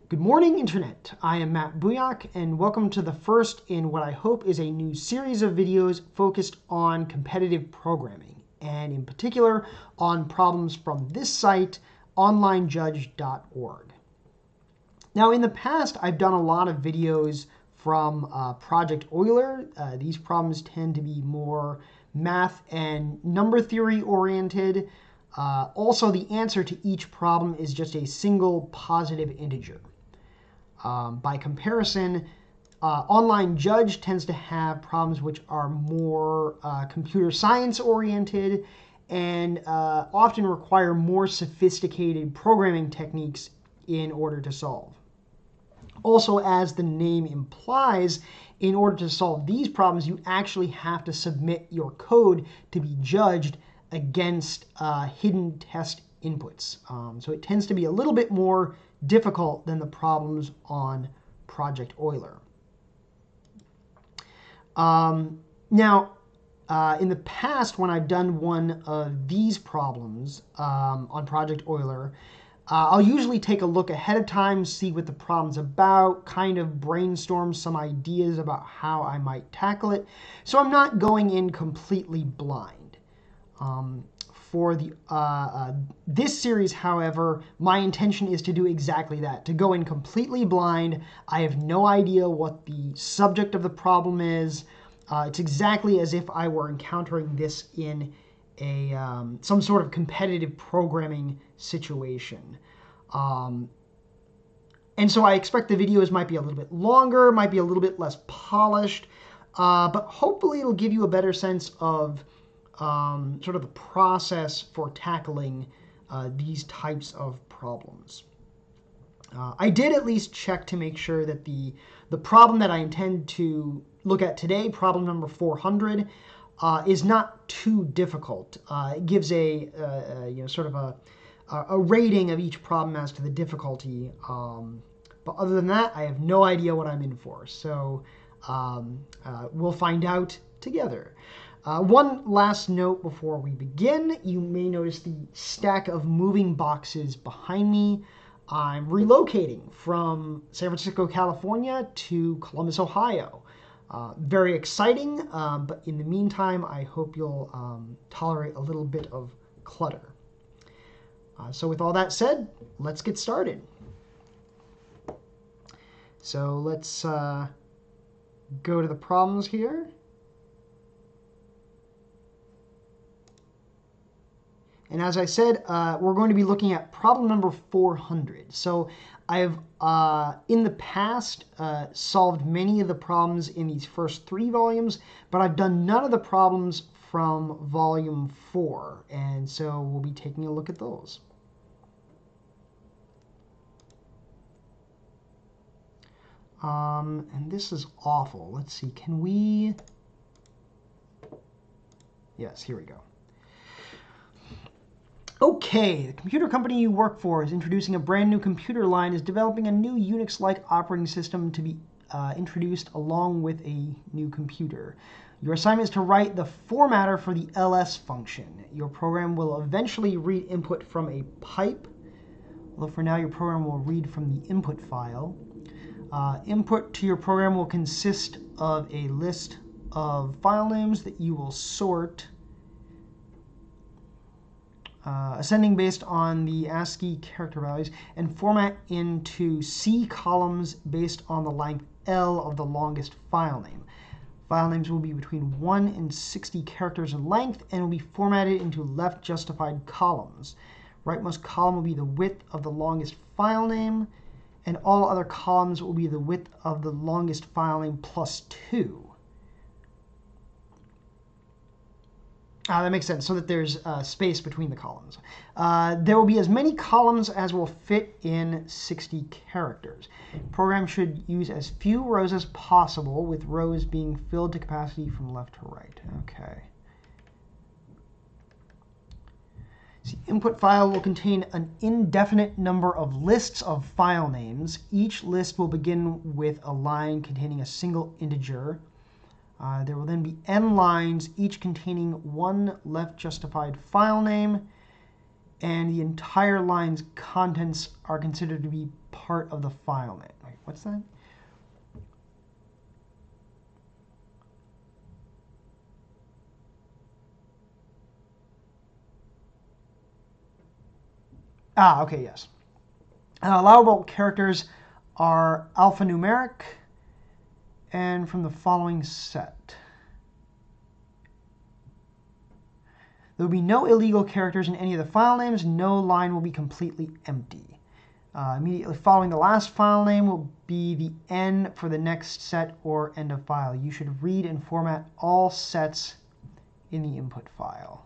Good morning, Internet. I am Matt Buyak, and welcome to the first in what I hope is a new series of videos focused on competitive programming, and in particular on problems from this site, onlinejudge.org. Now, in the past, I've done a lot of videos from Project Euler. These problems tend to be more math and number theory oriented. Also, the answer to each problem is just a single positive integer. By comparison, Online Judge tends to have problems which are more computer science oriented and often require more sophisticated programming techniques in order to solve. Also, as the name implies, in order to solve these problems, you actually have to submit your code to be judged against hidden test inputs. So it tends to be a little bit more difficult than the problems on Project Euler. Now, in the past, when I've done one of these problems on Project Euler, I'll usually take a look ahead of time, see what the problem's about, kind of brainstorm some ideas about how I might tackle it. So I'm not going in completely blind. For this series, however, my intention is to do exactly that, to go in completely blind. I have no idea what the subject of the problem is. It's exactly as if I were encountering this in a some sort of competitive programming situation. And so I expect the videos might be a little bit longer, might be a little bit less polished, but hopefully it'll give you a better sense of sort of the process for tackling these types of problems. I did at least check to make sure that the problem that I intend to look at today, problem number 400, is not too difficult. It gives a sort of a rating of each problem as to the difficulty. But other than that, I have no idea what I'm in for. So we'll find out together. One last note before we begin. You may notice the stack of moving boxes behind me. I'm relocating from San Francisco, California to Columbus, Ohio. Very exciting, but in the meantime, I hope you'll tolerate a little bit of clutter. So with all that said, let's get started. So let's go to the problems here. And as I said, we're going to be looking at problem number 400. So I've, in the past, solved many of the problems in these first 3 volumes, but I've done none of the problems from volume 4. And so we'll be taking a look at those. And this is awful. Let's see, can we... Yes, here we go. Okay, the computer company you work for is introducing a brand new computer line, is developing a new Unix-like operating system to be introduced along with a new computer. Your assignment is to write the formatter for the ls function. Your program will eventually read input from a pipe, although for now your program will read from the input file. Input to your program will consist of a list of file names that you will sort ascending based on the ASCII character values, and format into C columns based on the length L of the longest file name. File names will be between 1 and 60 characters in length and will be formatted into left justified columns. Rightmost column will be the width of the longest file name, and all other columns will be the width of the longest file name plus 2. That makes sense, so that there's space between the columns. There will be as many columns as will fit in 60 characters. The program should use as few rows as possible, with rows being filled to capacity from left to right. Okay. The input file will contain an indefinite number of lists of file names. Each list will begin with a line containing a single integer. There will then be n lines, each containing 1 left justified file name, and the entire line's contents are considered to be part of the file name. Wait, what's that? Ah, okay, yes. Allowable characters are alphanumeric and from the following set. There will be no illegal characters in any of the file names. No line will be completely empty. Immediately following the last file name will be the N for the next set or end of file. You should read and format all sets in the input file.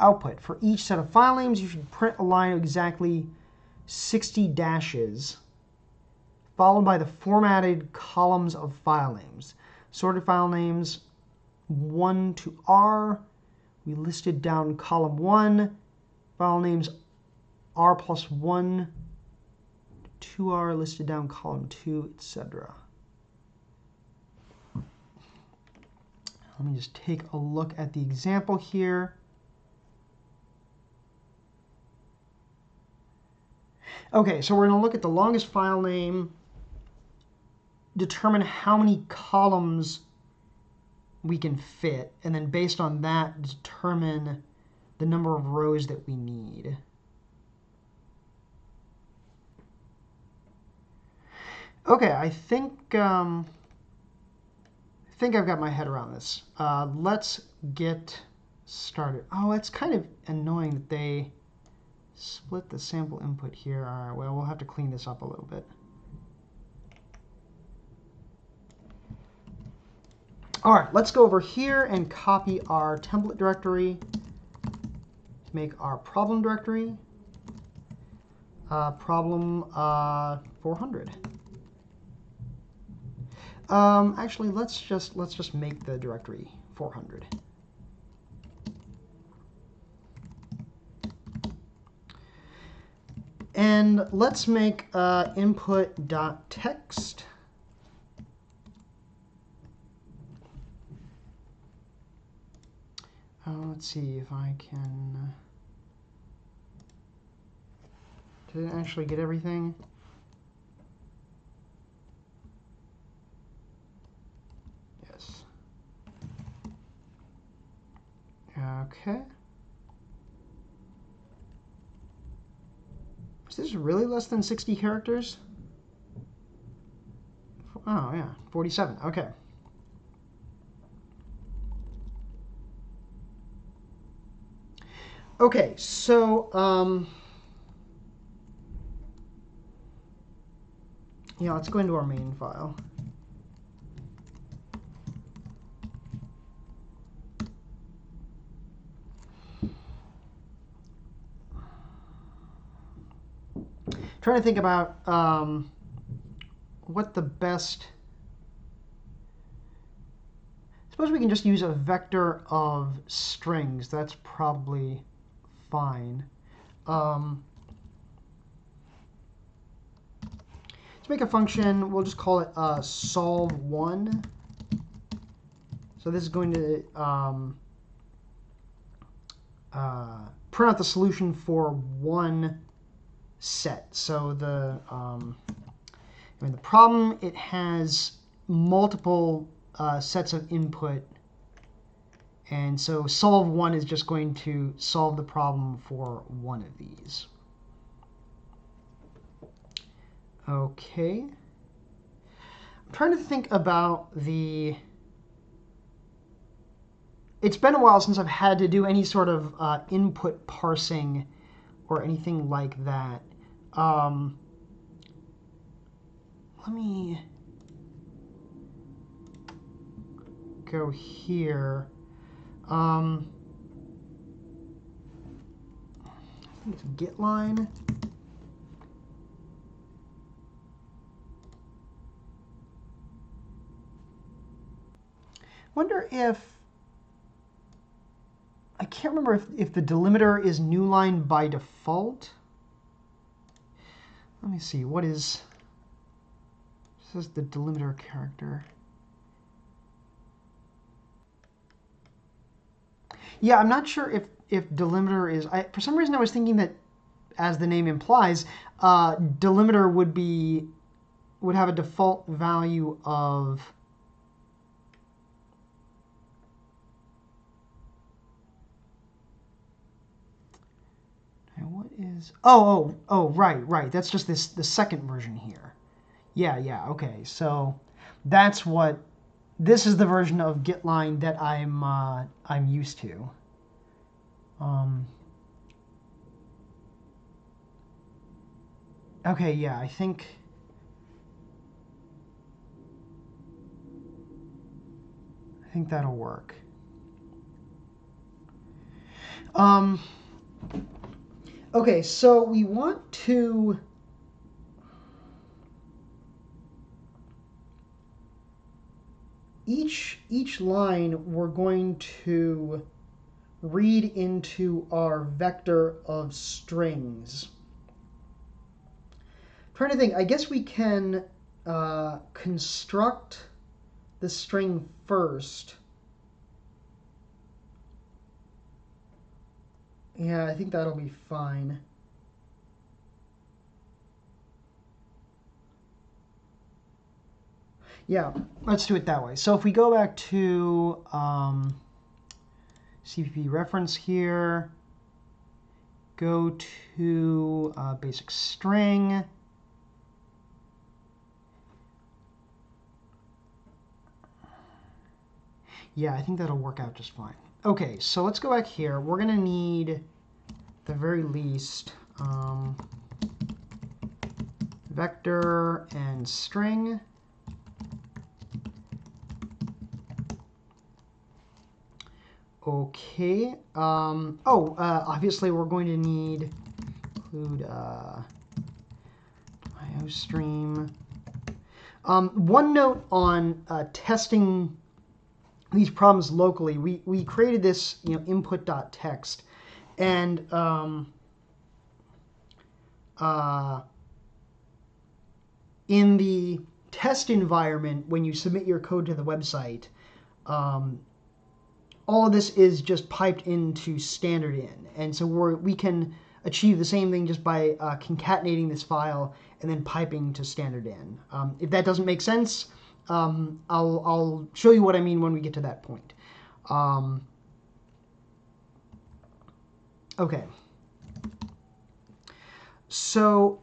Output. For each set of file names, you should print a line of exactly 60 dashes, followed by the formatted columns of file names. Sorted file names 1 to R. We listed down column 1. File names R plus 1 to 2R, listed down column 2, etc. Let me just take a look at the example here. Okay, so we're going to look at the longest file name, determine how many columns we can fit, and then based on that, determine the number of rows that we need. Okay, I think I've got my head around this. Let's get started. Oh, it's kind of annoying that they split the sample input here. All right, well, we'll have to clean this up a little bit. All right, let's go over here and copy our template directory to make our problem directory. Problem 400. Actually, let's just make the directory 400. And let's make input.text. Let's see if I can. Did it actually get everything? Yes. Okay. Is this really less than 60 characters? Oh, yeah, 47. Okay. Okay, so yeah, let's go into our main file. Trying to think about what the best. Suppose we can just use a vector of strings. That's probably fine. Let's make a function. We'll just call it solve1. So this is going to print out the solution for one set. So the the problem, it has multiple sets of input. And so solve1 is just going to solve the problem for one of these. Okay. I'm trying to think about the. It's been a while since I've had to do any sort of input parsing or anything like that. Let me go here. I think it's getLine. Wonder if I can't remember if the delimiter is newline by default. Let me see. What is this? Is the delimiter character? Yeah, I'm not sure if delimiter is. For some reason, I was thinking that, as the name implies, delimiter would have a default value of what is right. That's just the second version here. Yeah, okay. So that's what this is, the version of getLine that I'm used to. Okay, yeah, I think that'll work. Okay, so we want to each line we're going to read into our vector of strings. I'm trying to think, I guess we can construct the string first. Yeah, I think that'll be fine. Yeah, let's do it that way. So if we go back to CPP reference here, go to basic string. Yeah, I think that'll work out just fine. Okay, so let's go back here. We're going to need, at the very least, vector and string. Okay. Obviously we're going to need include IOStream. One note on testing these problems locally. We created this input.txt, and in the test environment, when you submit your code to the website, all of this is just piped into standard in. And so we can achieve the same thing just by concatenating this file and then piping to standard in. If that doesn't make sense, I'll show you what I mean when we get to that point. Okay. So,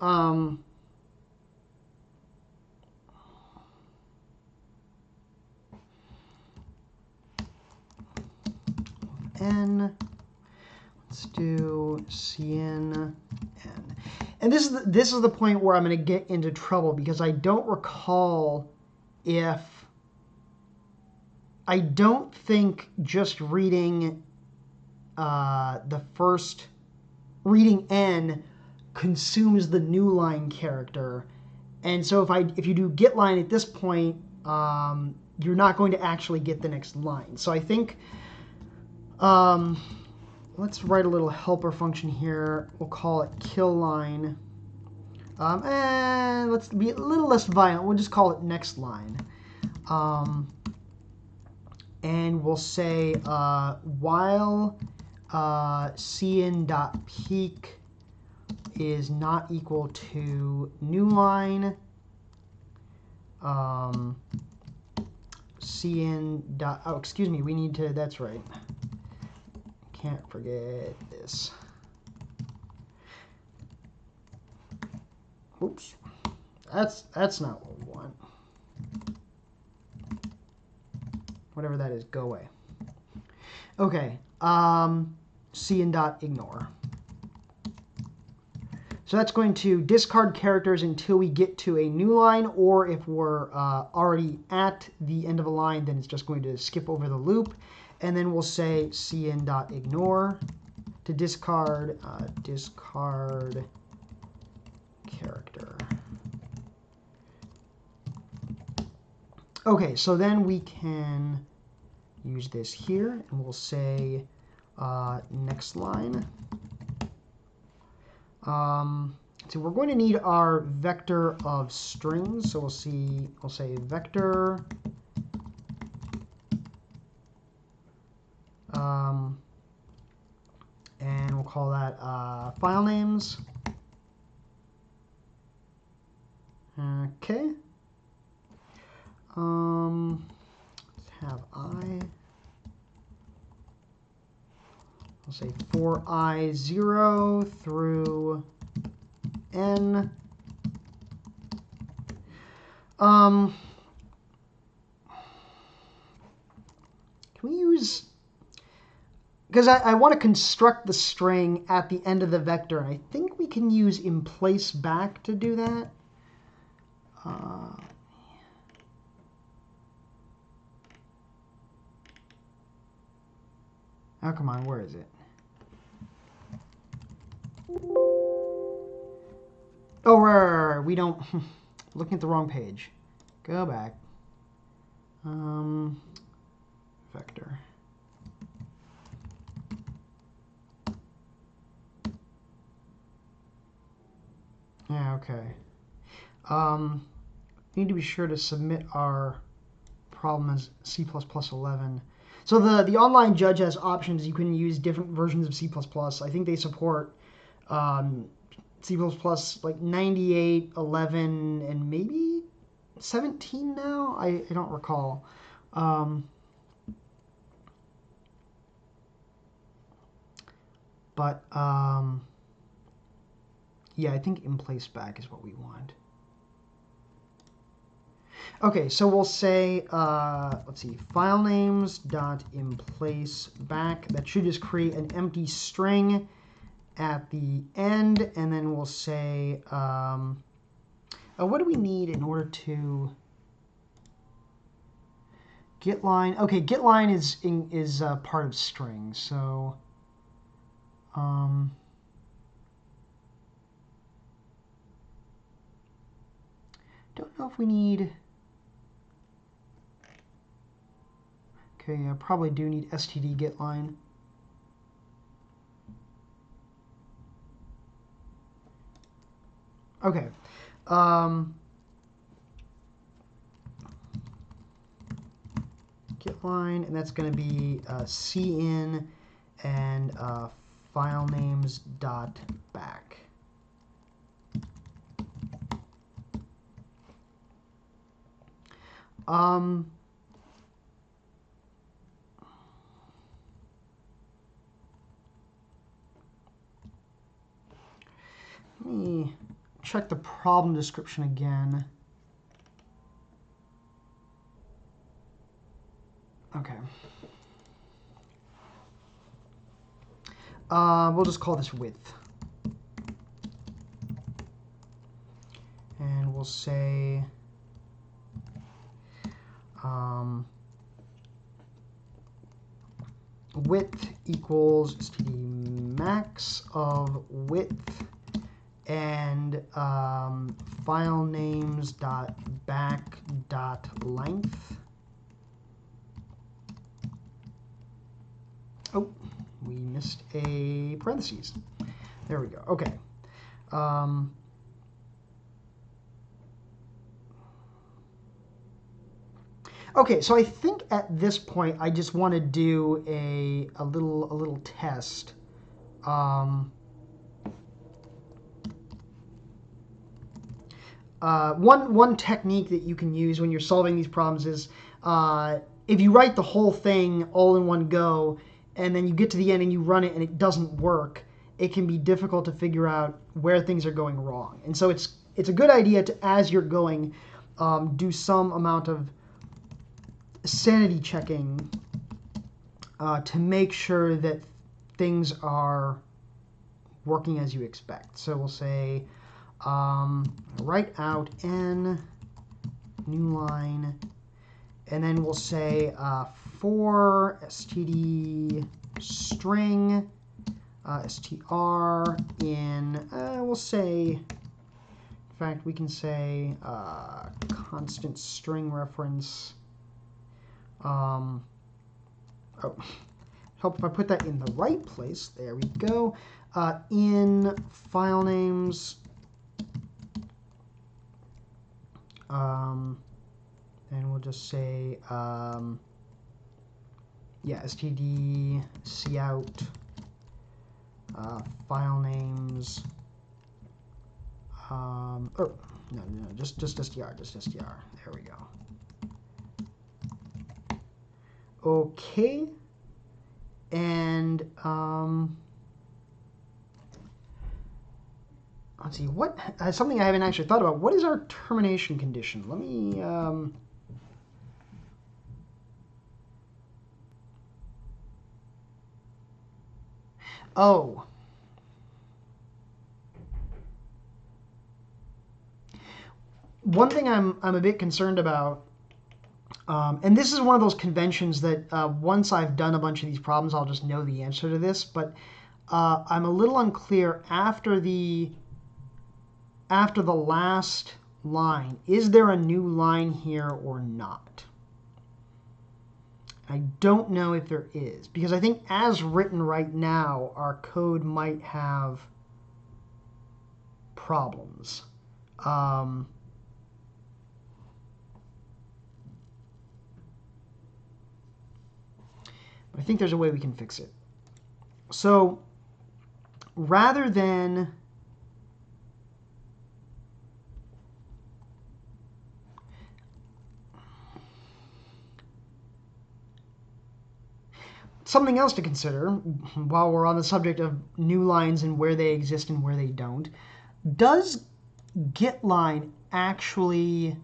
n, let's do cn n. And this is the point where I'm going to get into trouble, because I don't recall if, I don't think just reading reading n consumes the new line character. And so if you do getLine at this point, you're not going to actually get the next line. So I think let's write a little helper function here. We'll call it killLine. And let's be a little less violent. We'll just call it nextLine. And we'll say while cin.peak is not equal to new line, we need to, that's right. Can't forget this. Oops. That's not what we want. Whatever that is, go away. Okay. cin.ignore. So that's going to discard characters until we get to a new line, or if we're already at the end of a line, then it's just going to skip over the loop. And then we'll say cin.ignore to discard discard character. Okay, so then we can use this here, and we'll say next line. So we're going to need our vector of strings. So we'll say vector. And we'll call that file names. Okay. Let's have I. I'll say for I 0 through n. Can we use... Because I want to construct the string at the end of the vector, and I think we can use emplace back to do that. Oh, come on, where is it? Oh, right. We don't... Looking at the wrong page. Go back. Vector. Yeah, okay. Need to be sure to submit our problem as C++11. So the online judge has options. You can use different versions of C++. I think they support C++ like 98, 11, and maybe 17 now? I don't recall. Yeah, I think emplace back is what we want. Okay, so we'll say, let's see, file names dot emplace back. That should just create an empty string at the end, and then we'll say, what do we need in order to getLine? Okay, getLine is part of string, so don't know if we need. Okay, I probably do need std getLine. Okay. GetLine, and that's going to be cin and file names dot back. Let me check the problem description again. Okay. We'll just call this width. And we'll say width equals std max of width and file names dot back dot length. Oh, we missed a parentheses. There we go. Okay. Okay, so I think at this point I just want to do a little test. One technique that you can use when you're solving these problems is if you write the whole thing all in one go, and then you get to the end and you run it and it doesn't work, it can be difficult to figure out where things are going wrong. And so it's a good idea to, as you're going, do some amount of sanity checking to make sure that things are working as you expect. So we'll say write out n new line, and then we'll say for std string str in we'll say, in fact we can say constant string reference. Help if I put that in the right place. There we go. In file names, and we'll just say, yeah, std cout file names. No, just str, just str. There we go. Okay. And let's see, what something I haven't actually thought about. What is our termination condition? Let me oh. One thing I'm a bit concerned about, and this is one of those conventions that once I've done a bunch of these problems, I'll just know the answer to this. But I'm a little unclear after the last line. Is there a new line here or not? I don't know if there is, because I think as written right now, our code might have problems. I think there's a way we can fix it. So rather than something else to consider while we're on the subject of new lines and where they exist and where they don't, does getLine actually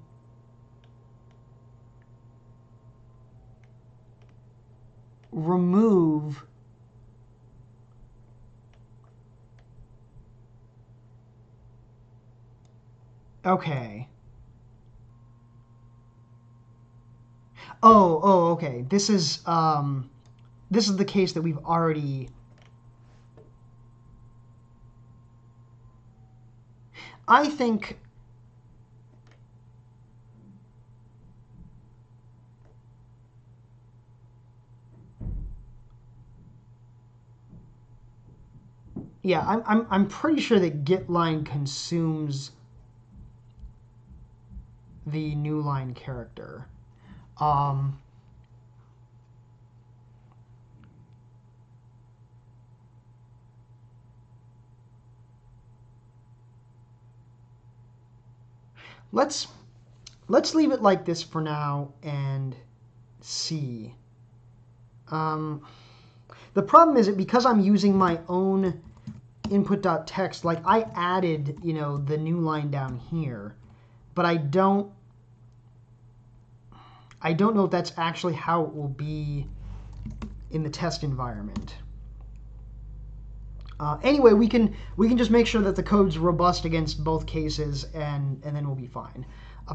remove okay. Oh, okay. This is the case that we've already. I think. Yeah, I'm pretty sure that getLine consumes the new line character. Let's leave it like this for now and see. The problem is that because I'm using my own input.txt, like I added, the new line down here, but I don't know if that's actually how it will be in the test environment. Anyway, we can just make sure that the code's robust against both cases, and then we'll be fine.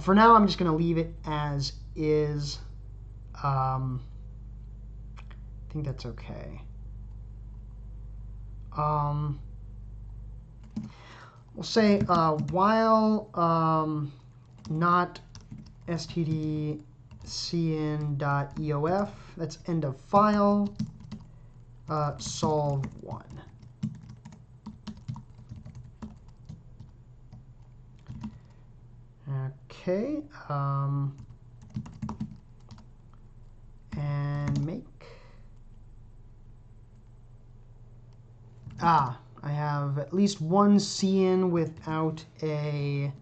For now, I'm just going to leave it as is. I think that's okay. We'll say while not stdcin.eof, that's end of file, solve 1. Okay, and make. I have at least one cin without a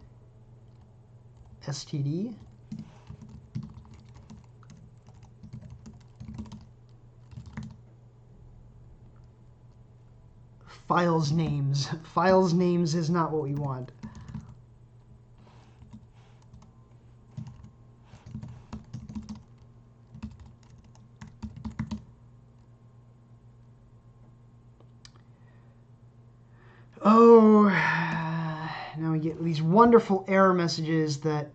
std. Files names. Files names is not what we want. Oh, now we get these wonderful error messages that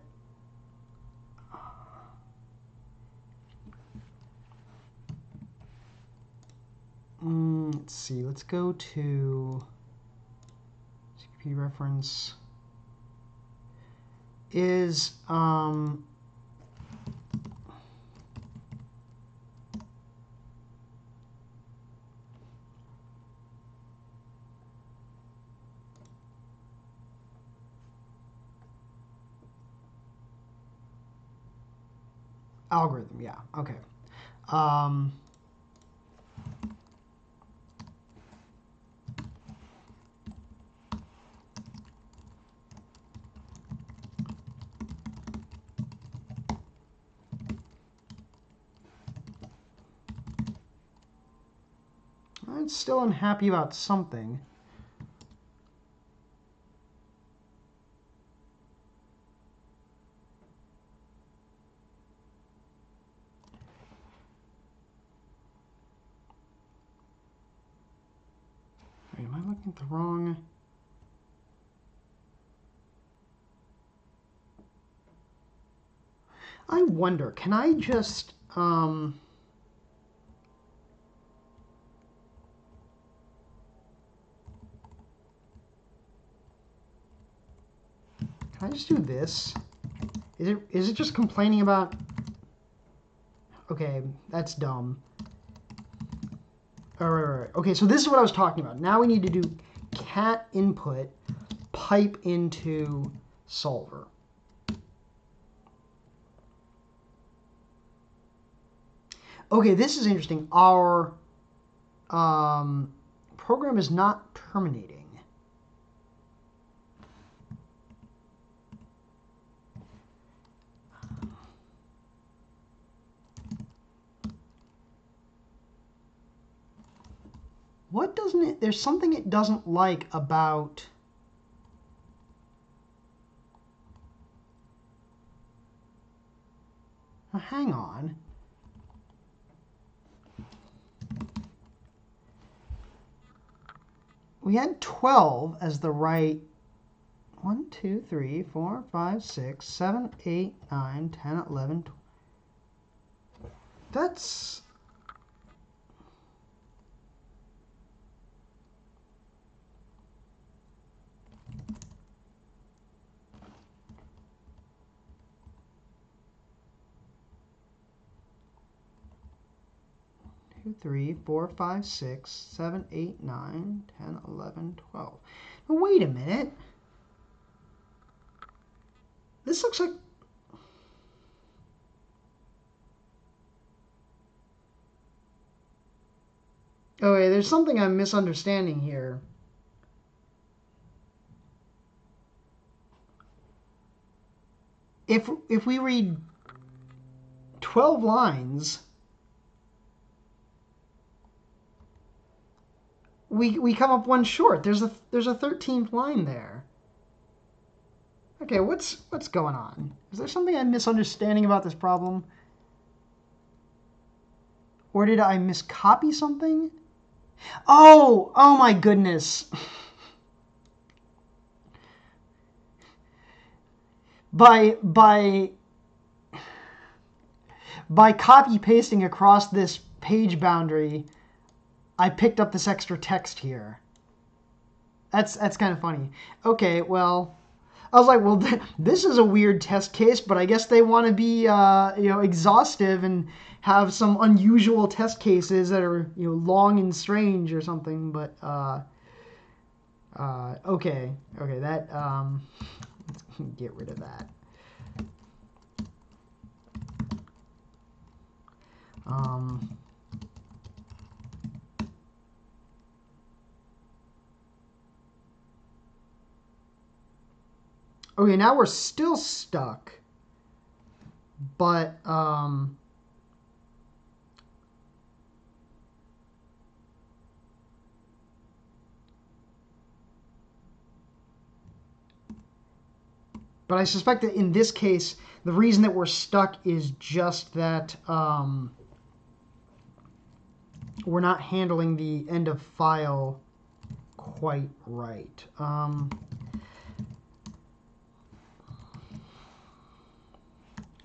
let's see, let's go to CP reference is algorithm, yeah, okay. It's still unhappy about something. Wait, am I looking at the wrong... I wonder, can I just... Can I just do this? Is it just complaining about... Okay, that's dumb. All right. Okay, so this is what I was talking about. Now we need to do cat input pipe into solver. Okay, this is interesting. Our program is not terminating. What doesn't it... There's something it doesn't like about... Hang on. We had 12 as the right... 1, 2, 3, 4, 5, 6, 7, 8, 9, 10, 11, 12. That's... Two, 3, 4, 5, 6, 7, 8, 9, 10, 11, 12. Now, wait a minute. This looks like... Oh, wait, there's something I'm misunderstanding here. If we read 12 lines... We come up one short. There's a 13th line there. Okay, what's going on? Is there something I'm misunderstanding about this problem? Or did I miscopy something? Oh my goodness. By copy pasting across this page boundary, I picked up this extra text here. That's kind of funny. Okay, well, I was like, well, this is a weird test case, but I guess they want to be, exhaustive and have some unusual test cases that are, long and strange or something. But okay, that let's get rid of that. Okay, now we're still stuck, but I suspect that in this case, the reason that we're stuck is just that we're not handling the end of file quite right.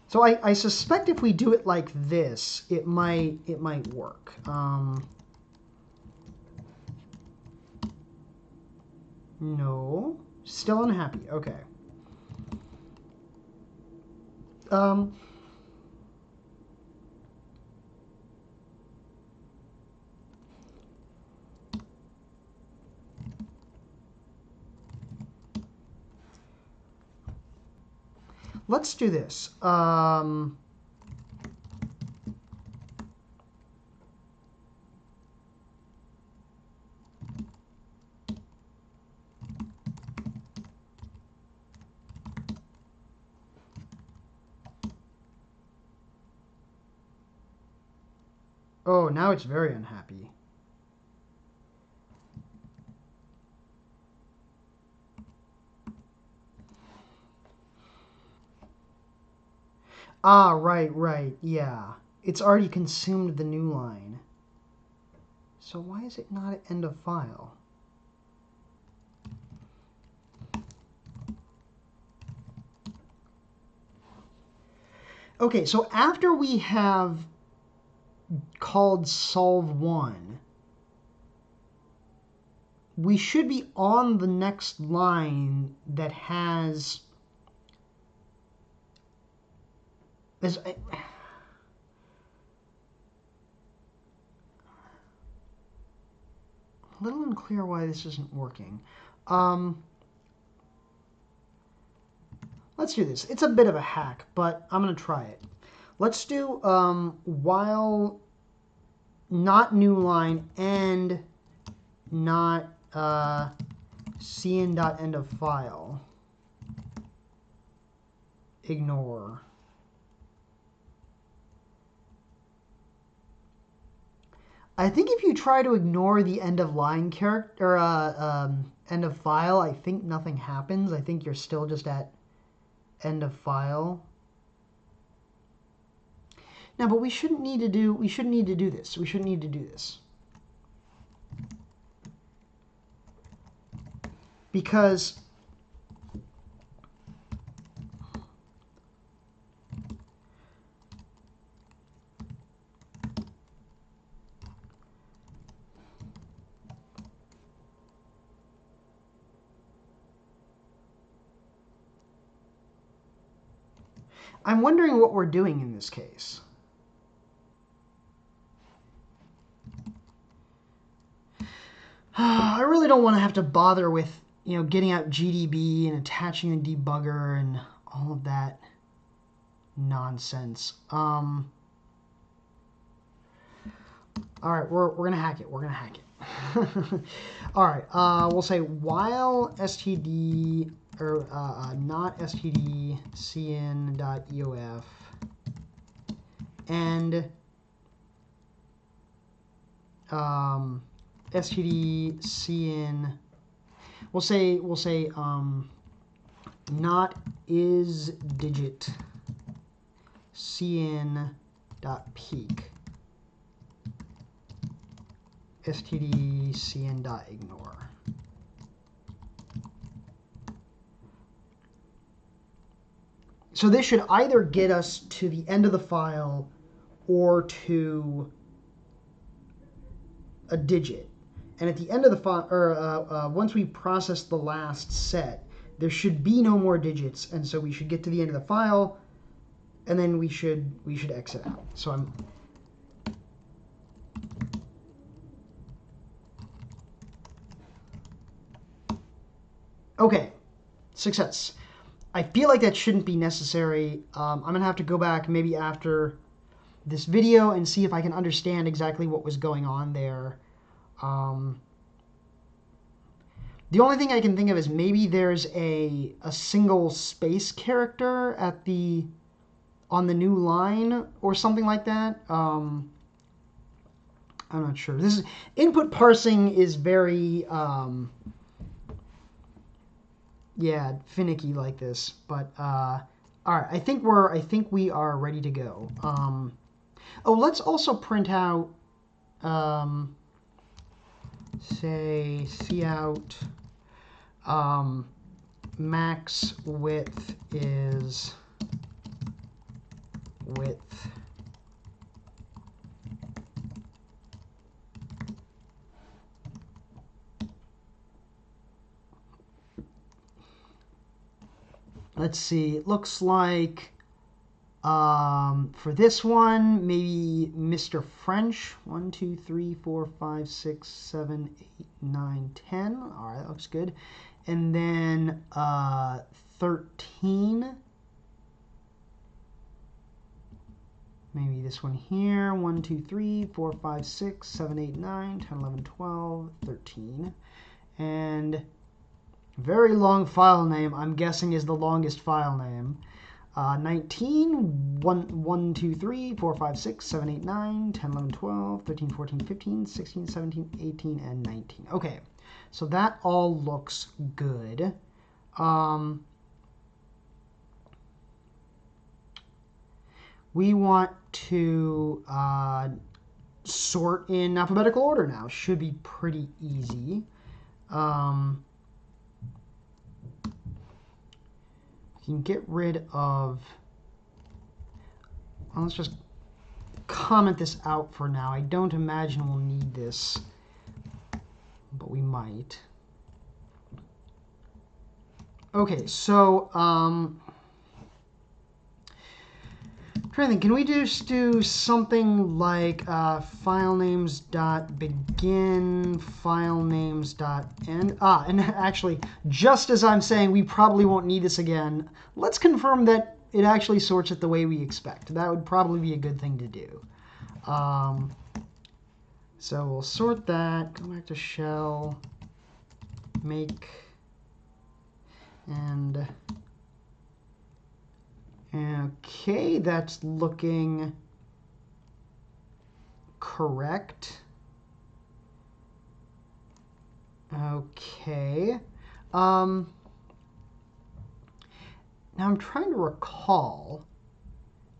So I suspect if we do it like this, it might work. No, still unhappy. Okay. Let's do this. Oh, now it's very unhappy. Ah, right, yeah. It's already consumed the new line. So why is it not at end of file? Okay, so after we have called solve1, we should be on the next line that has this. A little unclear why this isn't working. Let's do this. It's a bit of a hack, but I'm going to try it. Let's do while not new line and not cin.end of file. Ignore. I think if you try to ignore the end of line character or end of file, I think nothing happens. I think you're still just at end of file. Now, but we shouldn't need to do this. We shouldn't need to do this. Because I'm wondering what we're doing in this case. I really don't want to have to bother with, getting out GDB and attaching a debugger and all of that nonsense. All right, we're gonna hack it. We're gonna hack it. All right, we'll say while std or not std cin.eof and std cin. We'll say not is digit cin.peak std cin.ignore. So this should either get us to the end of the file or to a digit. And at the end of the file, or once we process the last set, there should be no more digits, and so we should get to the end of the file, and then we should exit out. So I'm okay. Success. I feel like that shouldn't be necessary. I'm gonna have to go back maybe after this video and see if I can understand exactly what was going on there. The only thing I can think of is maybe there's a single space character on the new line or something like that. I'm not sure. This is input parsing is very finicky like this. But all right, I think we are ready to go. Oh, let's also print out say cout max width is width. Let's see, it looks like for this one, maybe Mr. French. 1, 2, 3, 4, 5, 6, 7, 8, 9, 10. All right, that looks good. And then 13. Maybe this one here. 1, 2, 3, 4, 5, 6, 7, 8, 9, 10, 11, 12, 13. And very long file name, I'm guessing is the longest file name. 19, 1, 2, 3, 4, 5, 6, 7, 8, 9, 10, 11, 12, 13, 14, 15, 16, 17, 18, and 19. Okay, so that all looks good. we want to sort in alphabetical order now. Should be pretty easy. We can get rid of... Well, let's just comment this out for now. I don't imagine we'll need this, but we might. Okay, so I'm trying to think, can we just do something like filenames.begin, filenames.end? And actually, just as I'm saying we probably won't need this again, let's confirm that it actually sorts it the way we expect. That would probably be a good thing to do. So we'll sort that, go back to shell, make, and okay, that's looking correct. Okay. Now I'm trying to recall.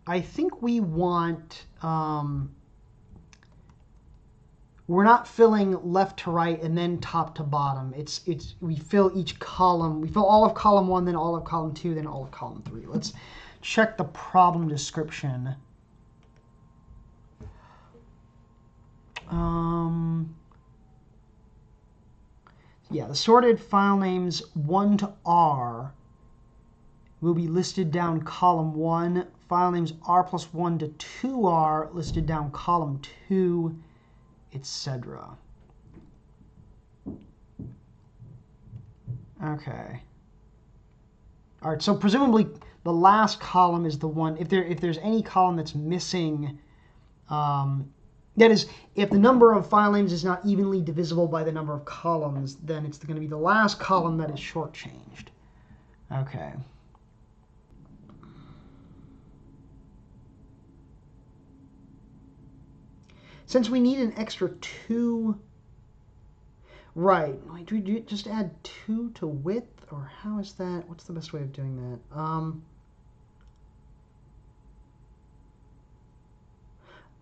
I think we want, we're not filling left to right and then top to bottom. We fill each column. We fill all of column 1, then all of column 2, then all of column 3. Let's check the problem description. Yeah, the sorted file names 1 to R will be listed down column 1. File names R+1 to 2R listed down column 2, etc. Okay. All right, so presumably the last column is the one, if there's any column that's missing, that is, if the number of file names is not evenly divisible by the number of columns, then it's going to be the last column that is shortchanged. Okay. Since we need an extra 2, right, do we just add 2 to width, or how is that? What's the best way of doing that?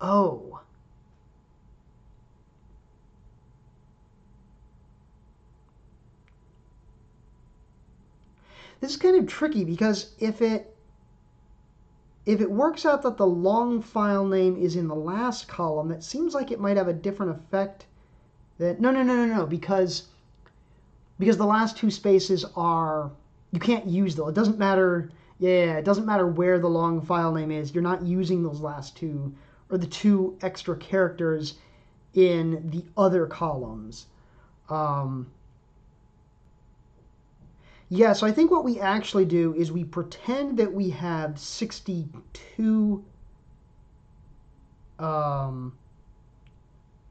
Oh. This is kind of tricky because if it works out that the long file name is in the last column, that seems like it might have a different effect. No, because the last 2 spaces are, you can't use them. It doesn't matter. Yeah, it doesn't matter where the long file name is. You're not using those last 2 or the 2 extra characters in the other columns. Yeah, so I think what we actually do is we pretend that we have 62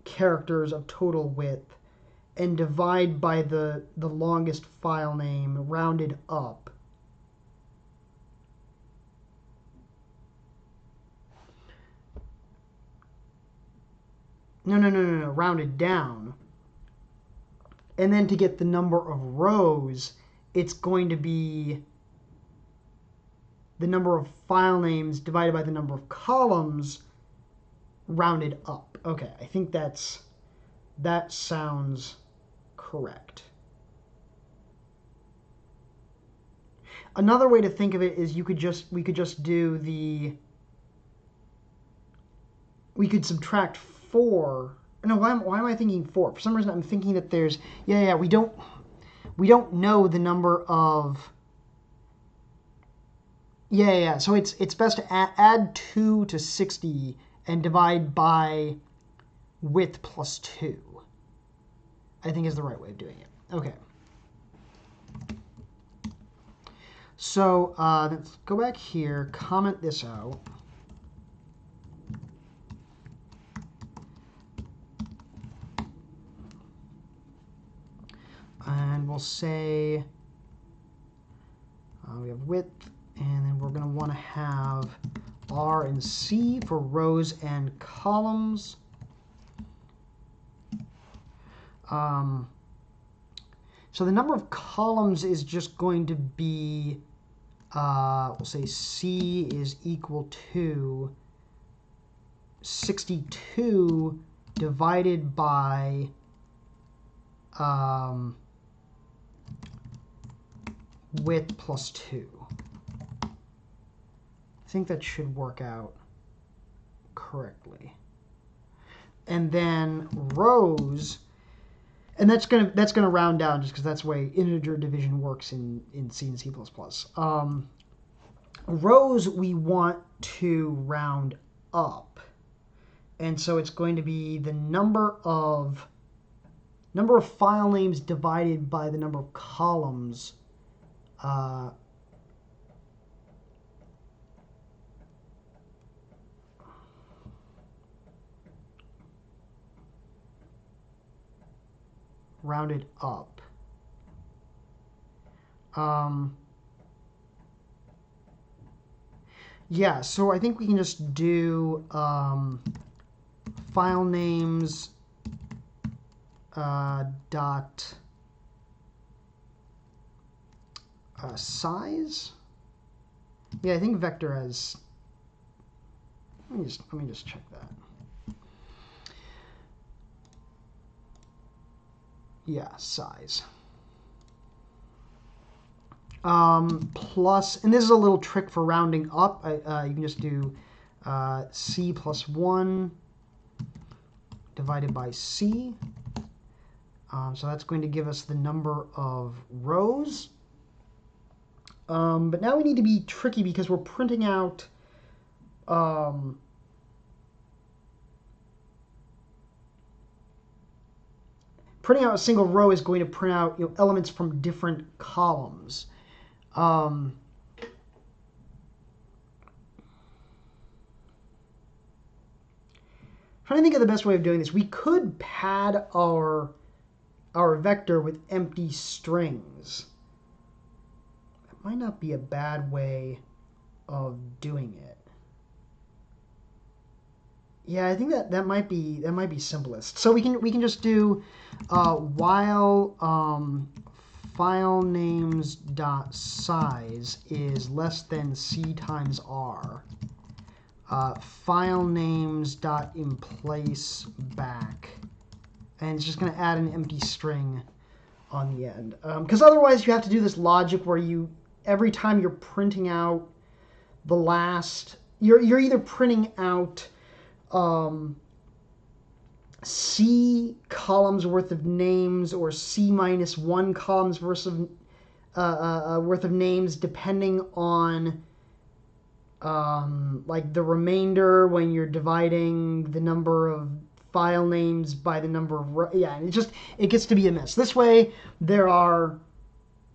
characters of total width and divide by the longest file name rounded up. No, rounded down. And then to get the number of rows, it's going to be the number of file names divided by the number of columns rounded up. Okay, I think that sounds correct. Another way to think of it is we could just do we could subtract 4. No, why am I thinking 4? For some reason I'm thinking that there's, we don't know the number of, so it's best to add 2 to 60 and divide by width plus 2, I think is the right way of doing it. Okay. So let's go back here, comment this out. And we'll say we have width, and then we're going to want to have R and C for rows and columns. So the number of columns is just going to be we'll say C is equal to 62 divided by width plus 2. I think that should work out correctly. And then rows, and that's gonna round down just because that's the way integer division works in C and C++. Rows we want to round up, and so it's going to be the number of file names divided by the number of columns rounded up. Yeah, so I think we can just do file names dot size. Yeah, I think vector has. Let me just check that. Yeah, size. Plus, and this is a little trick for rounding up. You can just do C plus 1 divided by C. So that's going to give us the number of rows. But now we need to be tricky because we're printing out a single row is going to print out elements from different columns. Trying to think of the best way of doing this. We could pad our vector with empty strings. That might not be a bad way of doing it. Yeah, I think that might be simplest. So we can just do while file names dot size is less than C times R. File names dot in place back, and it's just going to add an empty string on the end. Because otherwise you have to do this logic where every time you're printing out the last, you're either printing out C columns worth of names or C minus 1 columns worth of names, depending on like the remainder when you're dividing the number of file names by the number of it gets to be a mess. This way, the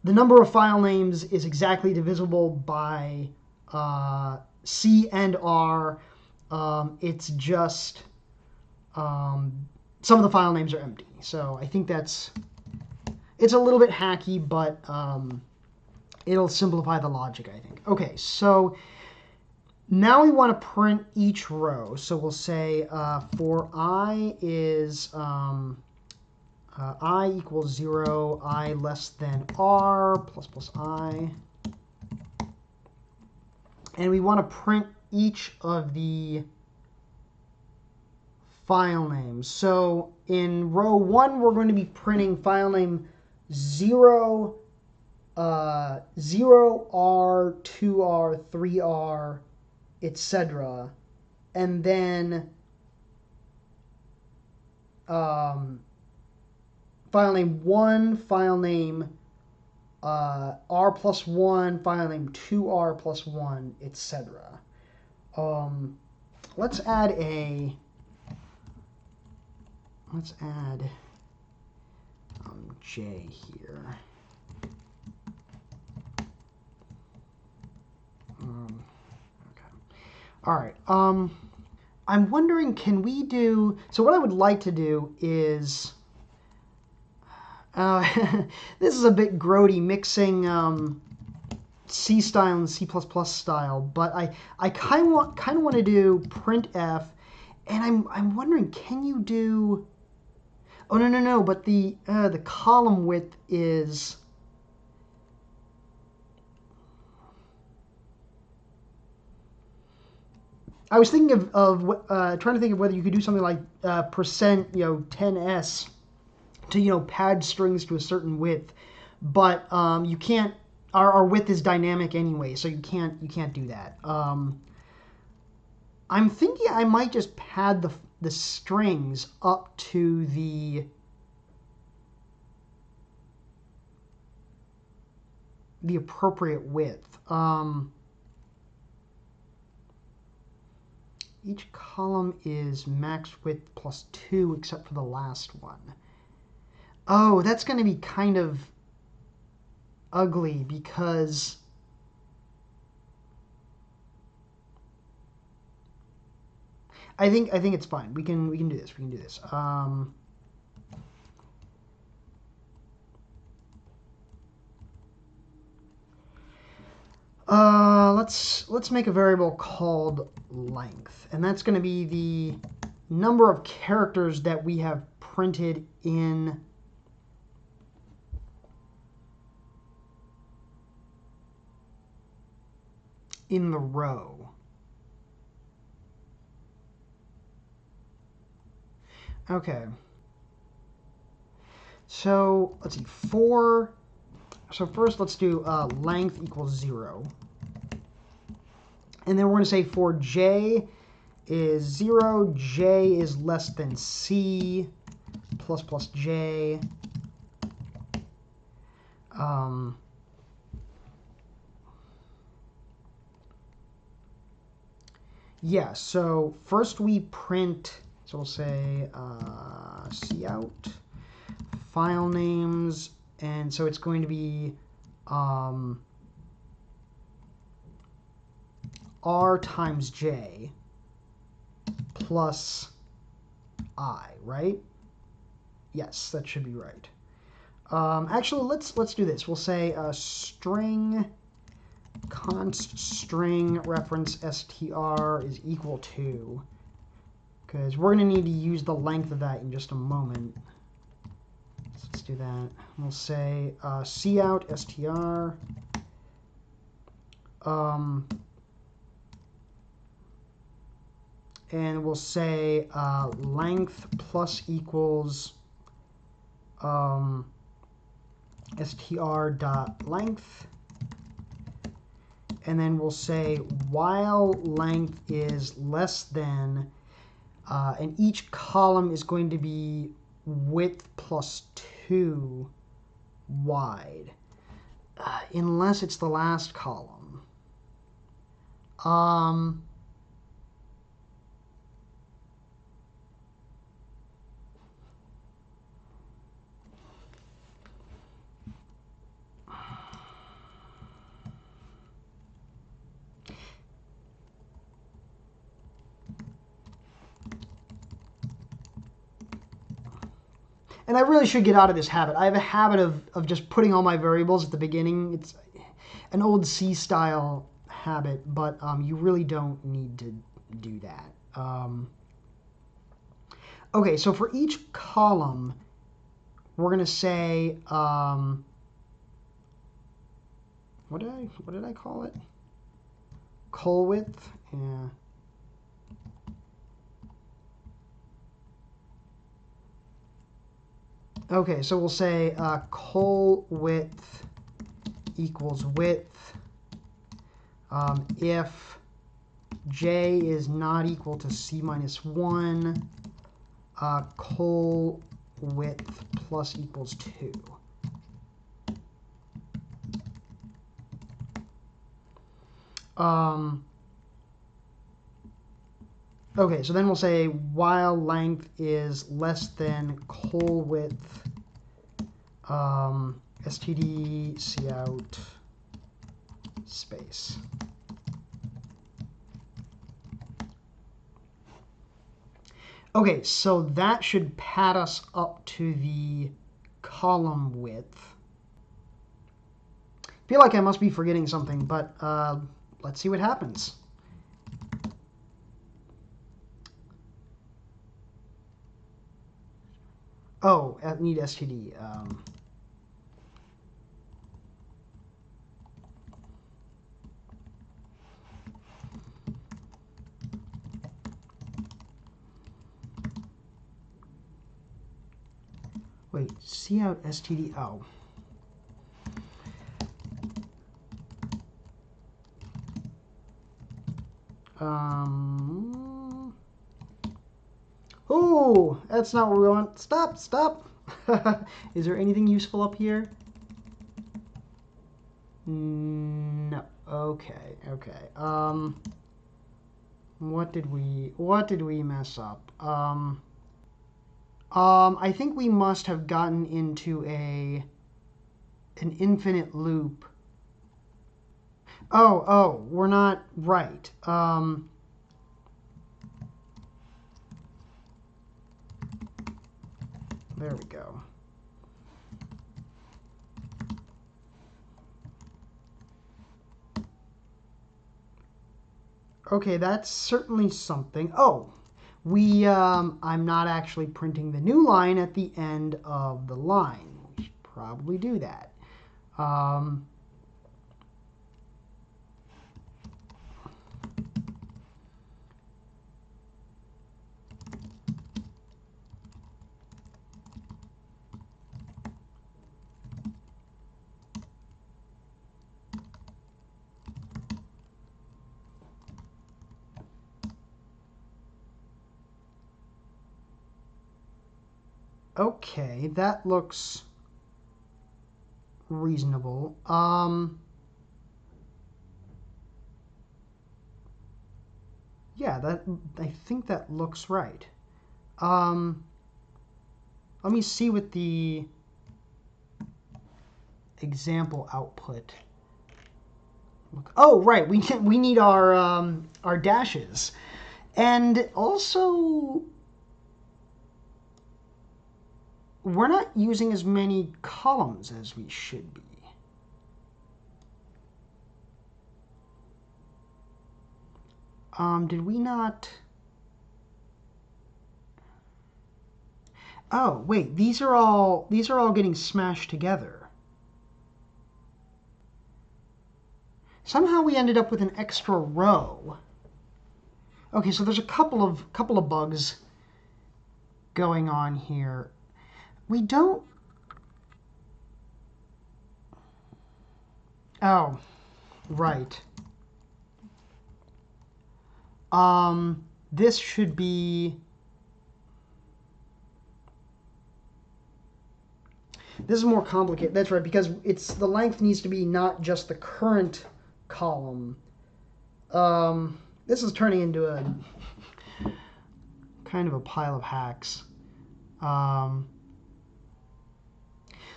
number of file names is exactly divisible by C and R. It's just some of the file names are empty. So I think it's a little bit hacky, but it'll simplify the logic, I think. Okay, so now we want to print each row. So we'll say for I is I equals 0, I less than R, plus I. And we want to print each of the file names. So in row 1, we're going to be printing file name 0, 0R, 2R, 3R, etc. And then file name 1, file name R plus 1, file name 2R plus 1, etc. Let's add J here. Okay. All right. I'm wondering, can we do? So what I would like to do is, this is a bit grody, mixing C style and C++ style, but I kind of want to do printf, and I'm wondering, can you do? Oh no! But the column width is. I was thinking of trying to think of whether you could do something like percent, 10s to pad strings to a certain width, but you can't. Our width is dynamic anyway, so you can't do that. I'm thinking I might just pad the strings up to the appropriate width. Each column is max width plus 2 except for the last one. Oh, that's going to be kind of ugly because I think it's fine. We can do this. We can do this. Let's make a variable called length, and that's going to be the number of characters that we have printed in the row. Okay. So let's see, so first let's do length equals 0. And then we're going to say for j is 0, j is less than c, plus plus j. Yeah, so first we print, so we'll say cout, file names, and so it's going to be r times j plus I, right? Yes, that should be right. Actually, let's do this. We'll say string const string reference str is equal to, because we're going to need to use the length of that in just a moment. So let's do that. We'll say cout str. And we'll say length plus equals str dot length, and then we'll say while length is less than, and each column is going to be width plus 2 wide, unless it's the last column. And I really should get out of this habit. I have a habit of just putting all my variables at the beginning. It's an old C-style habit, but you really don't need to do that. Okay, so for each column, we're going to say, what did I call it? Col width? Yeah. Okay, so we'll say col width equals width if j is not equal to c minus 1, col width plus equals 2. Okay, so then we'll say while length is less than col width std cout space. Okay, so that should pad us up to the column width. I feel like I must be forgetting something, but let's see what happens. Oh, I need std. Wait, C out STD. Oh. Oh, that's not what we want. Stop, stop. Is there anything useful up here? No. Okay, okay. What did we mess up? I think we must have gotten into an infinite loop. Oh, we're not right. There we go. Okay, that's certainly something. Oh, I'm not actually printing the new line at the end of the line. We should probably do that. Okay, that looks reasonable. Yeah, I think that looks right. Let me see what the example output. Oh, right. We need our dashes, and also we're not using as many columns as we should be. Did we not? Oh, wait. These are all getting smashed together. Somehow we ended up with an extra row. Okay, so there's a couple of bugs going on here. We don't. Oh, right. This should be. This is more complicated. That's right, because the length needs to be not just the current column. This is turning into a kind of a pile of hacks.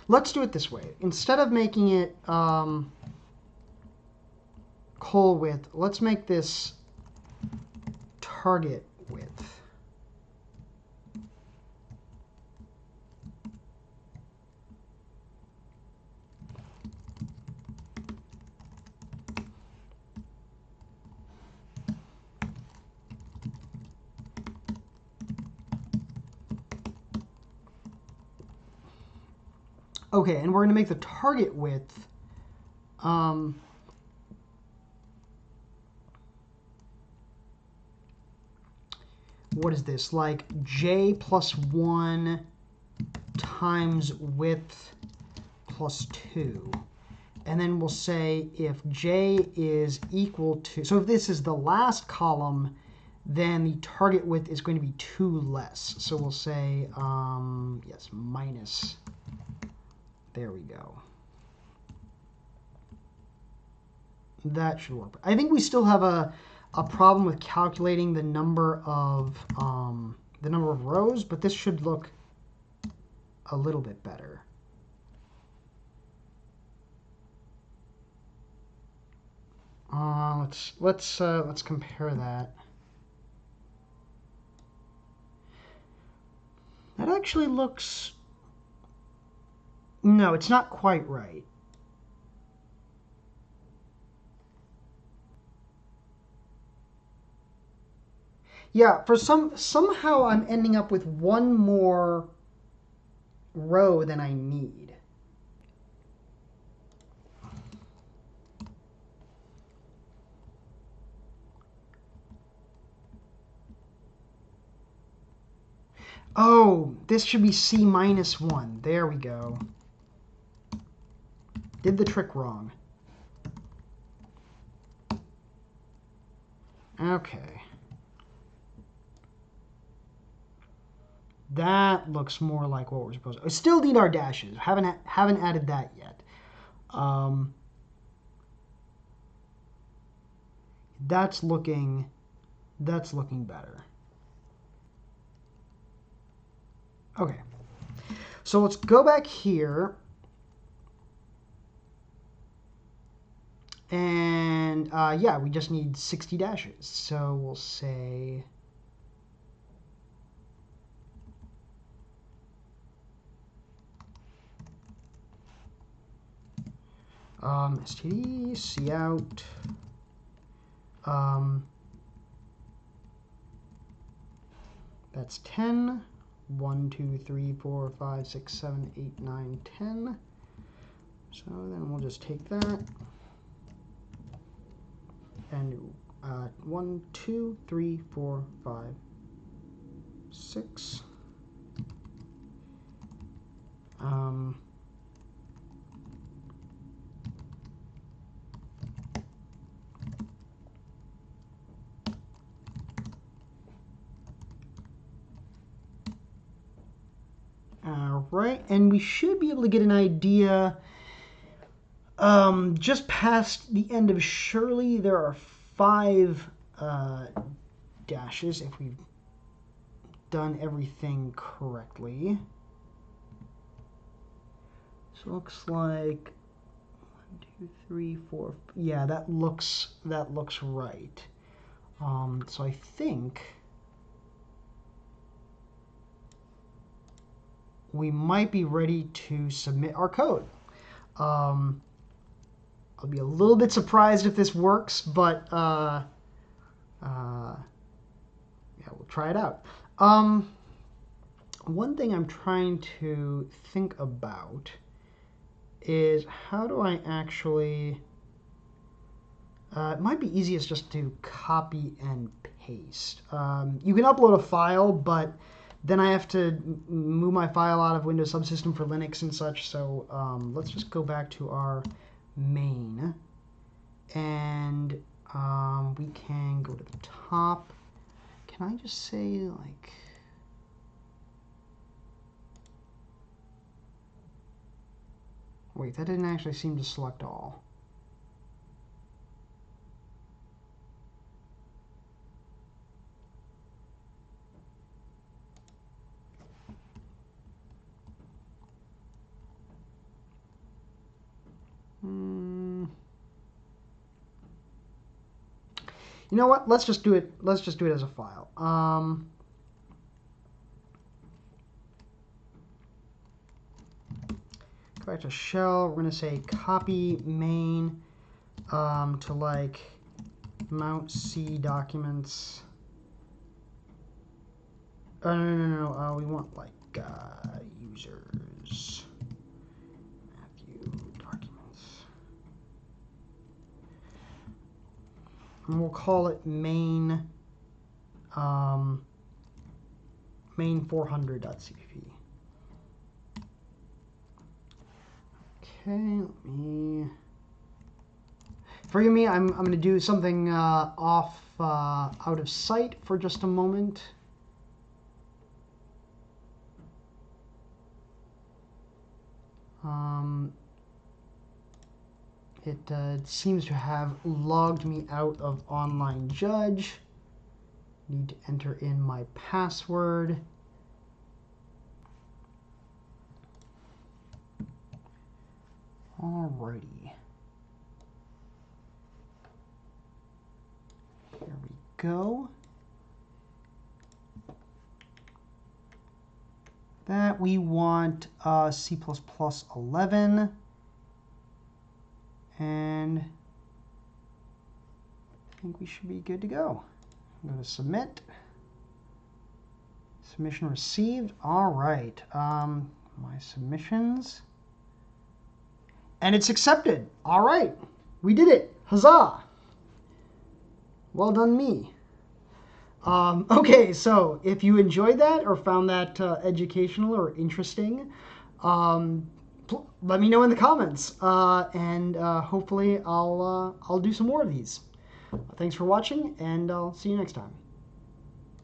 Let's do it this way. Instead of making it col width, let's make this target width. Okay, and we're going to make the target width what is this? Like j plus 1 times width plus 2. And then we'll say if j is equal to, so if this is the last column, then the target width is going to be 2 less. So we'll say, yes, minus. There we go. That should work. I think we still have a problem with calculating the number of rows, but this should look a little bit better. Let's compare that. That actually looks. No, it's not quite right. Yeah, somehow I'm ending up with one more row than I need. Oh, this should be C-1. There we go. Did the trick wrong. Okay. That looks more like what we're supposed to. Still need our dashes. Haven't added that yet. That's looking better. Okay. So let's go back here. And yeah, we just need 60 dashes. So we'll say std cout that's 10. 1, 2, 3, 4, 5, 6, 7, 8, 9, 10. So then we'll just take that and 1, 2, 3, 4, 5, 6. All right, and we should be able to get an idea. Just past the end of Shirley, there are 5 dashes if we've done everything correctly. So it looks like 1, 2, 3, 4. Yeah, that looks right. So I think we might be ready to submit our code. I'll be a little bit surprised if this works, but yeah, we'll try it out. One thing I'm trying to think about is how do I actually... it might be easiest just to copy and paste. You can upload a file, but then I have to move my file out of Windows Subsystem for Linux and such. So let's just go back to our main, and we can go to the top. Can I just say like... Wait, that didn't actually seem to select all. You know what? Let's just do it. Let's just do it as a file. Go back to shell. We're going to say copy main to like mount C documents. No. We want like users. Matthew documents. And we'll call it main main400.cpp. Okay, let me... Forgive me, I'm going to do something out of sight for just a moment. It seems to have logged me out of Online Judge. Need to enter in my password. Alrighty. Here we go. That we want C++ 11. And I think we should be good to go. I'm going to submit. Submission received. All right. My submissions. And it's accepted. All right. We did it. Huzzah. Well done me. Okay, so if you enjoyed that or found that educational or interesting, let me know in the comments, and hopefully I'll do some more of these. Thanks for watching, and I'll see you next time.